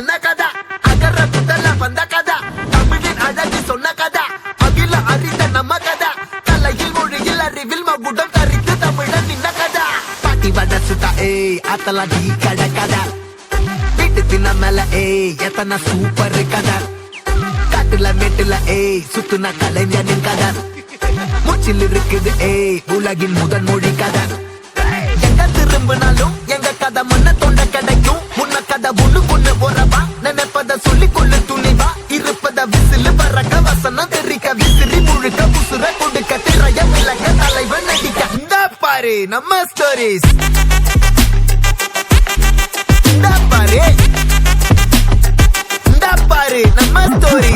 என்ன கதா அகர முதல வந்த கதா தமிழின் அழகு சொன்ன கதா அகில அறிந்த நம்ம கதா கலையில் மொழியில் அறிவில் மகுடம் தரித்து தமிழன் நின்ன கதா பாட்டி வட சுத்தா அத்தலா டீ கட கதா வீட்டு தின்ன மேல எத்தனை சூப்பர் கதா காட்டுல மேட்டுல சுத்துன கலைஞனின் கதா மூச்சில் இருக்குது உலகின் முதன் மொழி கதா எங்க திரும்பினாலும் எங்க கதை முன்ன தொண்ட கிடைக்கும் முன்ன கதை ஒண்ணு போறவா நினைப்பத சொல்லி கொள்ளு துணிவா இருப்பத விசிலு பறக்க வசனம் தெரிக்க விசிறி முழுக்க புசுர கொடுக்க திரைய விளக்க தலைவன் நடிக்க இந்த பாரு நம்ம ஸ்டோரிஸ் இந்த பாரு நம்ம ஸ்டோரி